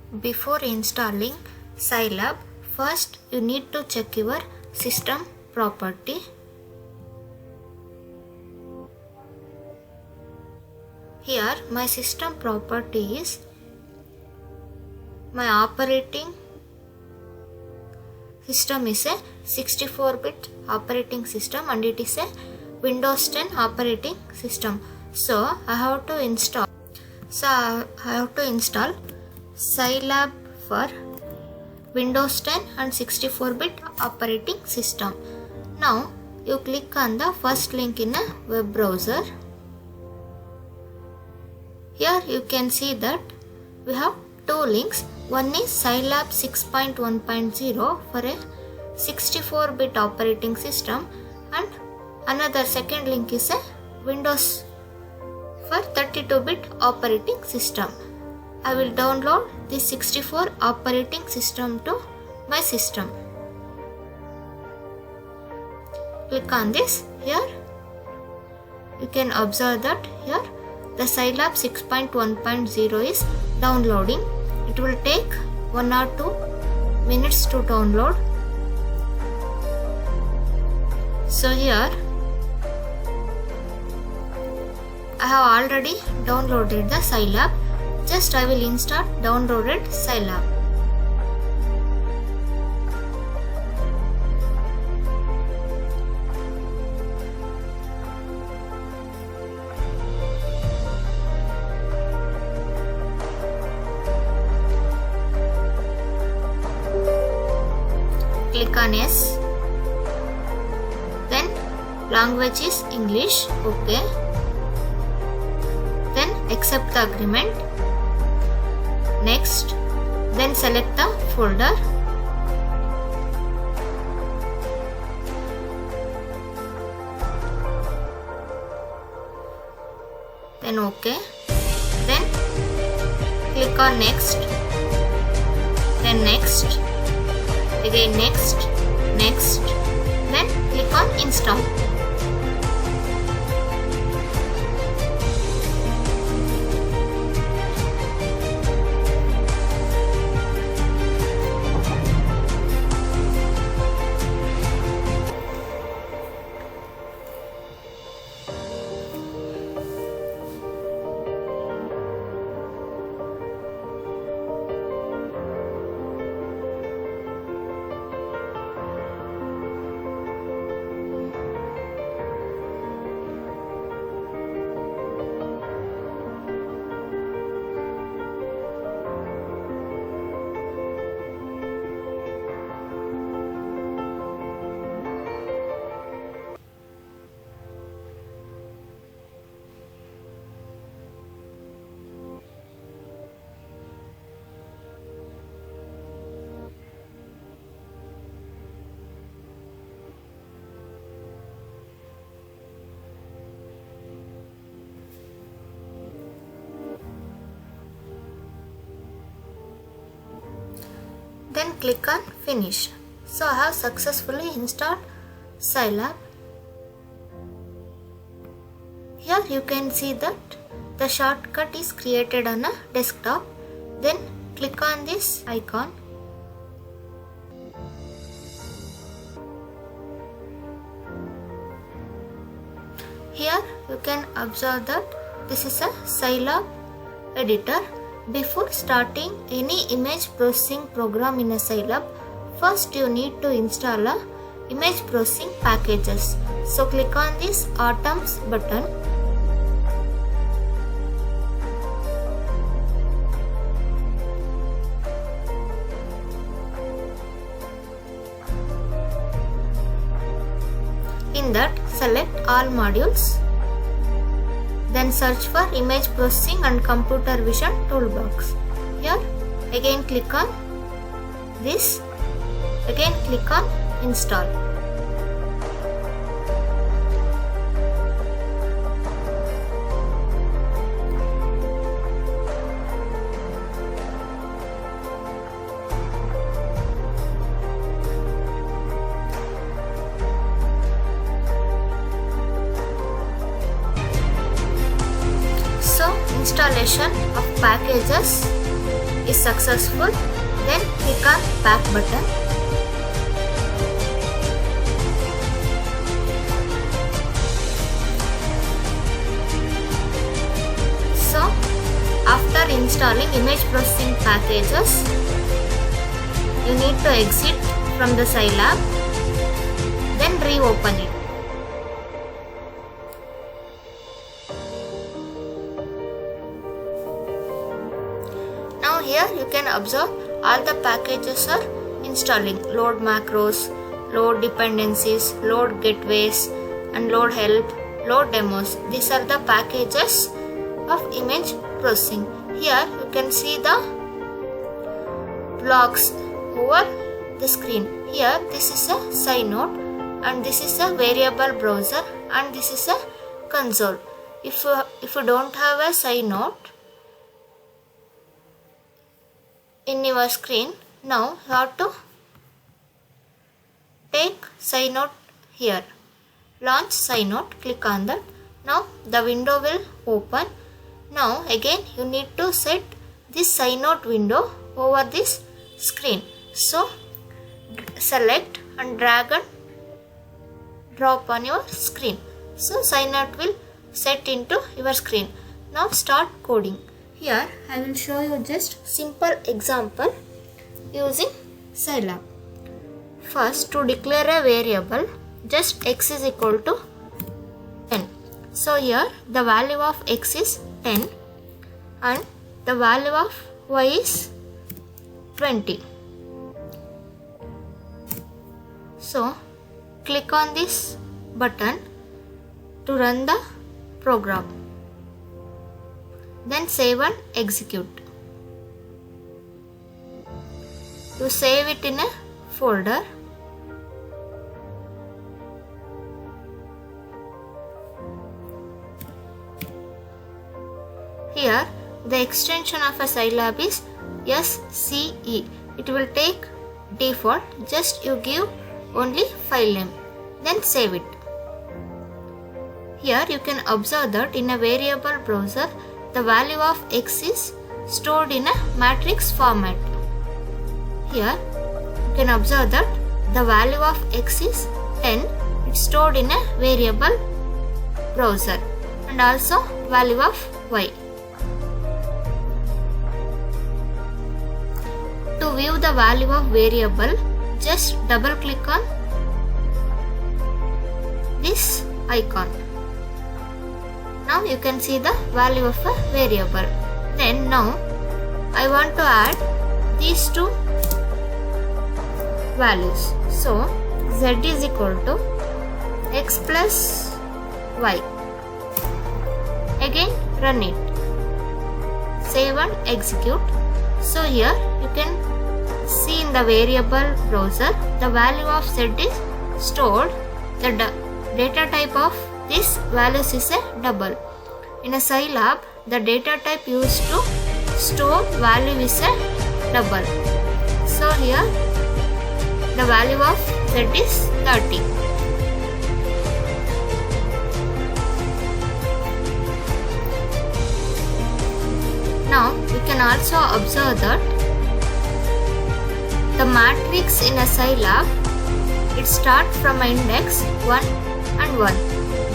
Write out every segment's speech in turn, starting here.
Before installing Scilab, first you need to check your system property. Here my system property is my operating system is a 64-bit operating system and it is a Windows 10 operating system. So I have to install Scilab for Windows 10 and 64-bit operating system. Now you click on the first link in a web browser. Here you can see that we have two links. One is Scilab 6.1.0 for a 64-bit operating system and another second link is a Windows for 32-bit operating system. I will download this 64 operating system to my system. Click on this. Here you can observe that here the Scilab 6.1.0 is downloading. It will take 1 or 2 minutes to download. So here I have already downloaded the Scilab. Just I will install downloaded Scilab. Click on yes. Then language is English. Okay. Then accept the agreement. Next. Then select the folder. Then OK. Then click on next. Then next. Again next. Next. Then click on install. Then click on finish. So I have successfully installed Scilab. Here you can see that the shortcut is created on a desktop. Then click on this icon. Here you can observe that this is a Scilab editor. Before starting any image processing program in a Scilab, first you need to install a image processing packages. So click on this Atoms button. In that, select all modules. Then search for image processing and computer vision toolbox. Here again click on this. Again click on install. Installation of packages is successful, then click on back button. So after installing image processing packages, you need to exit from the Scilab, then reopen it. Now here you can observe all the packages are installing: load macros, load dependencies, load gateways, and load help, load demos. These are the packages of image processing. Here you can see the blocks over the screen. Here this is a Synode, and this is a variable browser, and this is a console. If you don't have a Synode in your screen, now you have to take Synode here. Launch Synode, click on that. Now the window will open. Now again you need to set this Synode window over this screen. So select and drag and drop on your screen. So Synode will set into your screen. Now start coding. Here I will show you just simple example using Scilab. First, to declare a variable, just x is equal to 10. So here the value of x is 10 and the value of y is 20. So click on this button to run the program. Then save and execute. You save it in a folder. Here the extension of a Scilab is SCE. It will take default. Just you give only file name, then save it. Here you can observe that in a variable browser the value of x is stored in a matrix format. Here you can observe that the value of x is 10. It's stored in a variable browser, and also value of y. To view the value of variable, just double click on this icon. Now you can see the value of a variable. Then now I want to add these two values. So z is equal to x plus y. Again run it. Save and execute. So here you can see in the variable browser the value of z is stored. The data type of this values is a double. In a Scilab, the data type used to store value is a double. So here the value of z is 30. Now you can also observe that the matrix in a Scilab, it starts from index 1 and 1.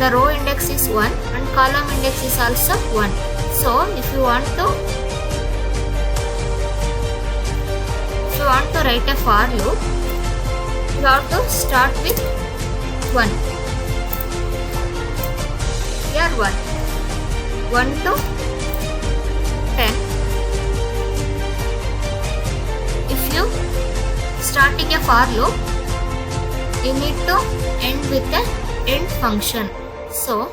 The row index is 1 and column index is also 1. So if you want to write a for loop, you have to start with 1. Here 1. 1 to 10. If you starting a for loop, you need to end with a end function. So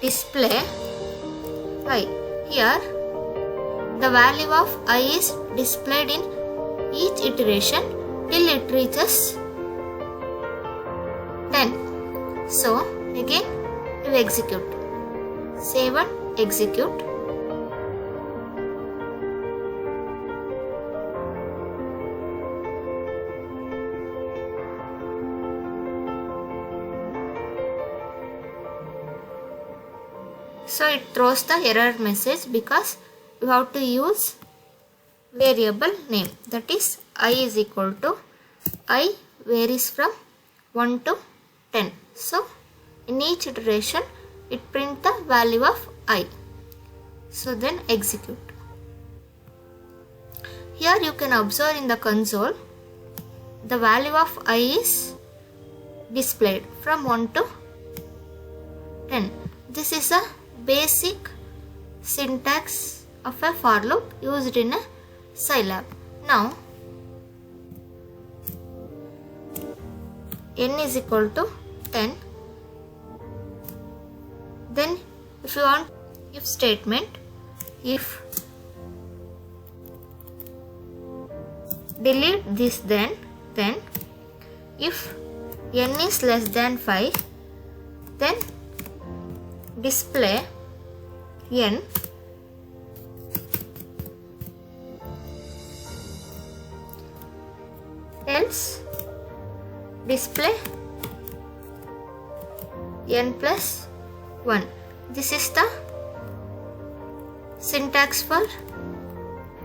display I. Here the value of I is displayed in each iteration till it reaches 10. So again you execute. Save and execute. So it throws the error message because you have to use variable name, that is I is equal to I varies from 1 to 10. So in each iteration it print the value of I. So then execute. Here you can observe in the console the value of I is displayed from 1 to 10. This is a basic syntax of a for loop used in a Scilab. Now n is equal to 10. Then if you want if statement, if delete this, then if n is less than 5, then display n else display n plus 1. This is the syntax for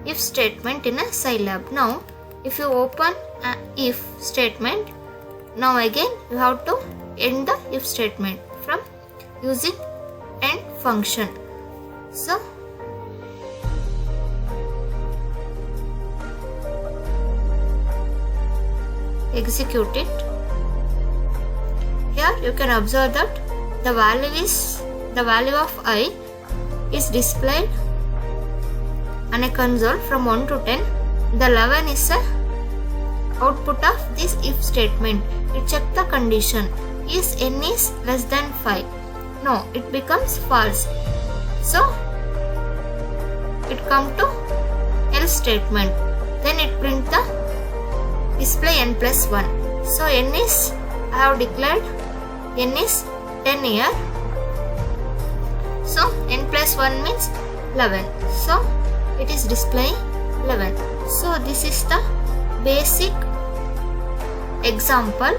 if statement in a Scilab. Now if you open an if statement, now again you have to end the if statement from using end function. So execute it. Here you can observe that the value of I is displayed on a console from 1 to 10. The 11 is the output of this if statement. It checks the condition. Is n is less than 5? No, it becomes false. So it comes to else statement. Then it print the display n plus 1. So n is, I have declared n is 10 here. So n plus 1 means 11. So it is displaying 11. So this is the basic example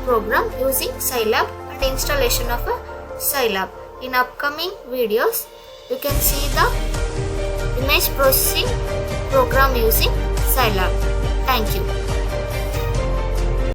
program using Scilab and installation of a Scilab. In upcoming videos you can see the image processing program using Scilab. Thank you.